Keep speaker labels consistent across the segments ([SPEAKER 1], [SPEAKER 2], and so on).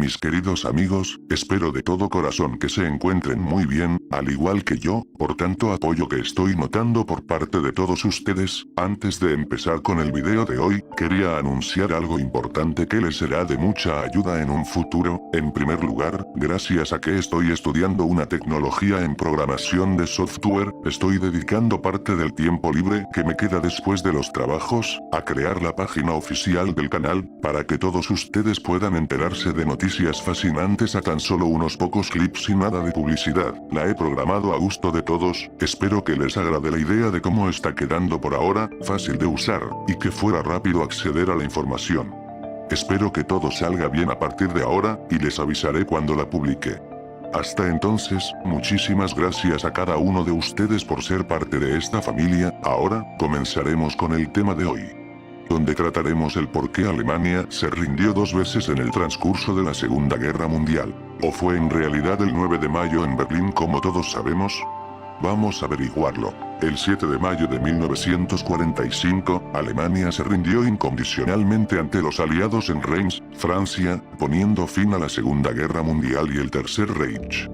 [SPEAKER 1] mis queridos amigos, espero de todo corazón que se encuentren muy bien, al igual que yo, por tanto apoyo que estoy notando por parte de todos ustedes. Antes de empezar con el video de hoy, quería anunciar algo importante que les será de mucha ayuda en un futuro. En primer lugar, gracias a que estoy estudiando una tecnología en programación de software, estoy dedicando parte del tiempo libre que me queda después de los trabajos, a crear la página oficial del canal, para que todos ustedes puedan enterarse de noticias fascinantes a tan solo unos pocos clips y nada de publicidad. La he programado a gusto de todos, espero que les agrade la idea de cómo está quedando por ahora, fácil de usar, y que fuera rápido acceder a la información. Espero que todo salga bien a partir de ahora, y les avisaré cuando la publique. Hasta entonces, muchísimas gracias a cada uno de ustedes por ser parte de esta familia. Ahora, comenzaremos con el tema de hoy, donde trataremos el por qué Alemania se rindió 2 veces en el transcurso de la Segunda Guerra Mundial. ¿O fue en realidad el 9 de mayo en Berlín como todos sabemos? Vamos a averiguarlo. El 7 de mayo de 1945, Alemania se rindió incondicionalmente ante los aliados en Reims, Francia, poniendo fin a la Segunda Guerra Mundial y el Tercer Reich.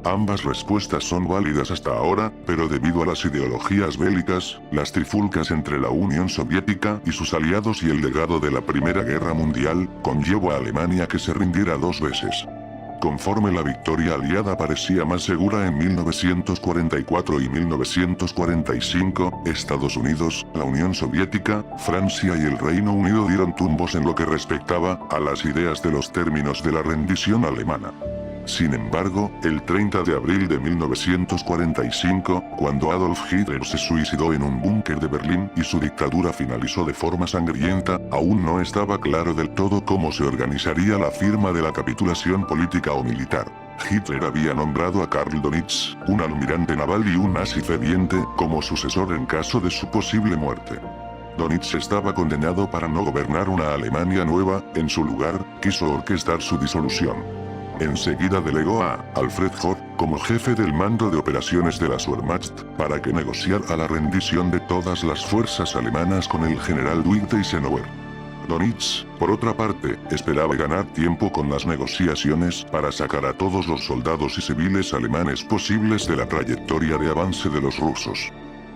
[SPEAKER 1] Ambas respuestas son válidas hasta ahora, pero debido a las ideologías bélicas, las trifulcas entre la Unión Soviética y sus aliados y el legado de la Primera Guerra Mundial, conllevó a Alemania que se rindiera 2 veces. Conforme la victoria aliada parecía más segura en 1944 y 1945, Estados Unidos, la Unión Soviética, Francia y el Reino Unido dieron tumbos en lo que respectaba a las ideas de los términos de la rendición alemana. Sin embargo, el 30 de abril de 1945, cuando Adolf Hitler se suicidó en un búnker de Berlín y su dictadura finalizó de forma sangrienta, aún no estaba claro del todo cómo se organizaría la firma de la capitulación política o militar. Hitler había nombrado a Karl Dönitz, un almirante naval y un nazi ferviente, como sucesor en caso de su posible muerte. Dönitz estaba condenado para no gobernar una Alemania nueva. En su lugar, quiso orquestar su disolución. Enseguida delegó a Alfred Horth como jefe del mando de operaciones de la Wehrmacht, para que negociara la rendición de todas las fuerzas alemanas con el general Dwight Eisenhower. Dönitz, por otra parte, esperaba ganar tiempo con las negociaciones para sacar a todos los soldados y civiles alemanes posibles de la trayectoria de avance de los rusos.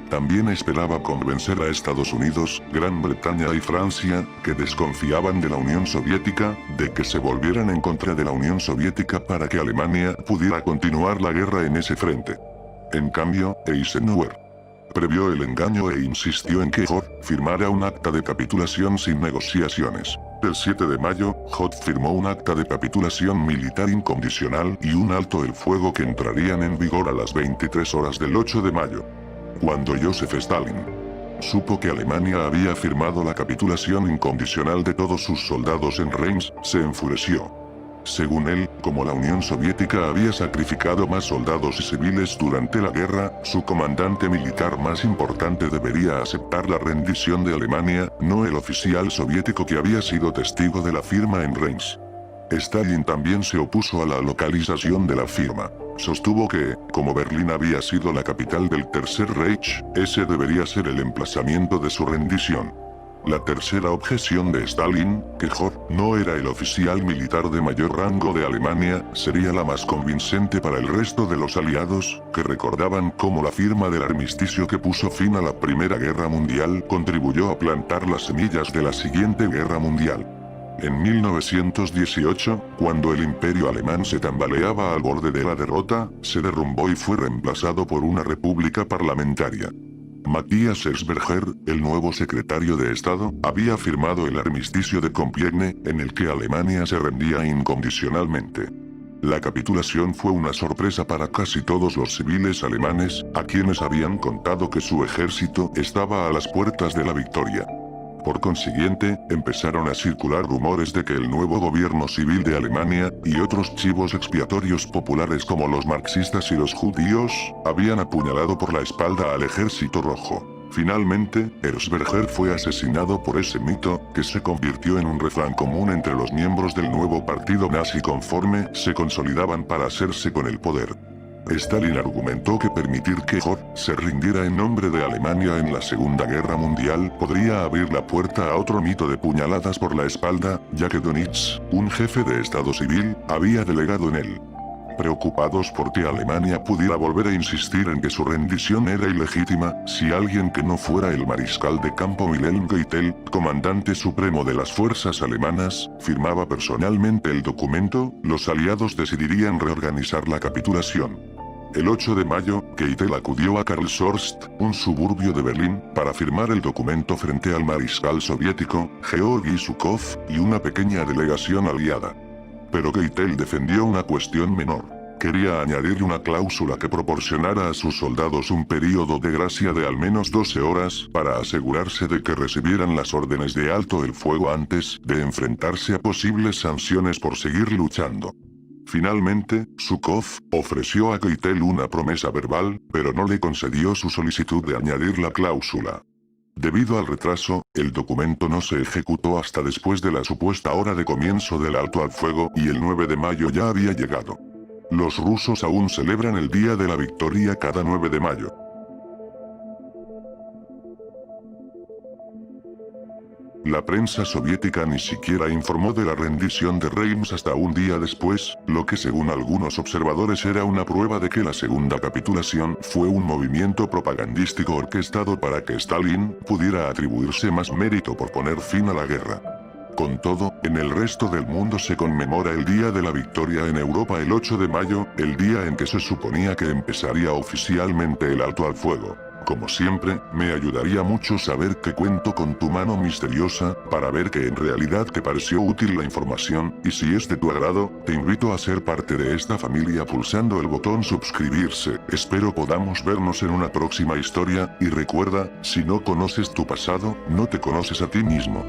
[SPEAKER 1] También esperaba convencer a Estados Unidos, Gran Bretaña y Francia, que desconfiaban de la Unión Soviética, de que se volvieran en contra de la Unión Soviética para que Alemania pudiera continuar la guerra en ese frente. En cambio, Eisenhower previó el engaño e insistió en que Horth firmara un acta de capitulación sin negociaciones. El 7 de mayo, Horth firmó un acta de capitulación militar incondicional y un alto el fuego que entrarían en vigor a las 23 horas del 8 de mayo. Cuando Joseph Stalin supo que Alemania había firmado la capitulación incondicional de todos sus soldados en Reims, se enfureció. Según él, como la Unión Soviética había sacrificado más soldados y civiles durante la guerra, su comandante militar más importante debería aceptar la rendición de Alemania, no el oficial soviético que había sido testigo de la firma en Reims. Stalin también se opuso a la localización de la firma. Sostuvo que, como Berlín había sido la capital del Tercer Reich, ese debería ser el emplazamiento de su rendición. La tercera objeción de Stalin, que Horth no era el oficial militar de mayor rango de Alemania, sería la más convincente para el resto de los aliados, que recordaban cómo la firma del armisticio que puso fin a la Primera Guerra Mundial contribuyó a plantar las semillas de la siguiente guerra mundial. En 1918, cuando el imperio alemán se tambaleaba al borde de la derrota, se derrumbó y fue reemplazado por una república parlamentaria. Matthias Erzberger, el nuevo secretario de Estado, había firmado el armisticio de Compiègne, en el que Alemania se rendía incondicionalmente. La capitulación fue una sorpresa para casi todos los civiles alemanes, a quienes habían contado que su ejército estaba a las puertas de la victoria. Por consiguiente, empezaron a circular rumores de que el nuevo gobierno civil de Alemania, y otros chivos expiatorios populares como los marxistas y los judíos, habían apuñalado por la espalda al ejército rojo. Finalmente, Erzberger fue asesinado por ese mito, que se convirtió en un refrán común entre los miembros del nuevo partido nazi conforme se consolidaban para hacerse con el poder. Stalin argumentó que permitir que Hitler se rindiera en nombre de Alemania en la Segunda Guerra Mundial podría abrir la puerta a otro mito de puñaladas por la espalda, ya que Dönitz, un jefe de Estado civil, había delegado en él. Preocupados por que Alemania pudiera volver a insistir en que su rendición era ilegítima, si alguien que no fuera el mariscal de campo Wilhelm Keitel, comandante supremo de las fuerzas alemanas, firmaba personalmente el documento, los aliados decidirían reorganizar la capitulación. El 8 de mayo, Keitel acudió a Karlshorst, un suburbio de Berlín, para firmar el documento frente al mariscal soviético, Georgi Zhukov, y una pequeña delegación aliada. Pero Keitel defendió una cuestión menor. Quería añadir una cláusula que proporcionara a sus soldados un período de gracia de al menos 12 horas para asegurarse de que recibieran las órdenes de alto el fuego antes de enfrentarse a posibles sanciones por seguir luchando. Finalmente, Zhukov ofreció a Keitel una promesa verbal, pero no le concedió su solicitud de añadir la cláusula. Debido al retraso, el documento no se ejecutó hasta después de la supuesta hora de comienzo del alto al fuego y el 9 de mayo ya había llegado. Los rusos aún celebran el Día de la Victoria cada 9 de mayo. La prensa soviética ni siquiera informó de la rendición de Reims hasta un día después, lo que según algunos observadores era una prueba de que la segunda capitulación fue un movimiento propagandístico orquestado para que Stalin pudiera atribuirse más mérito por poner fin a la guerra. Con todo, en el resto del mundo se conmemora el Día de la Victoria en Europa el 8 de mayo, el día en que se suponía que empezaría oficialmente el alto al fuego. Como siempre, me ayudaría mucho saber que cuento con tu mano misteriosa, para ver que en realidad te pareció útil la información, y si es de tu agrado, te invito a ser parte de esta familia pulsando el botón suscribirse. Espero podamos vernos en una próxima historia, y recuerda, si no conoces tu pasado, no te conoces a ti mismo.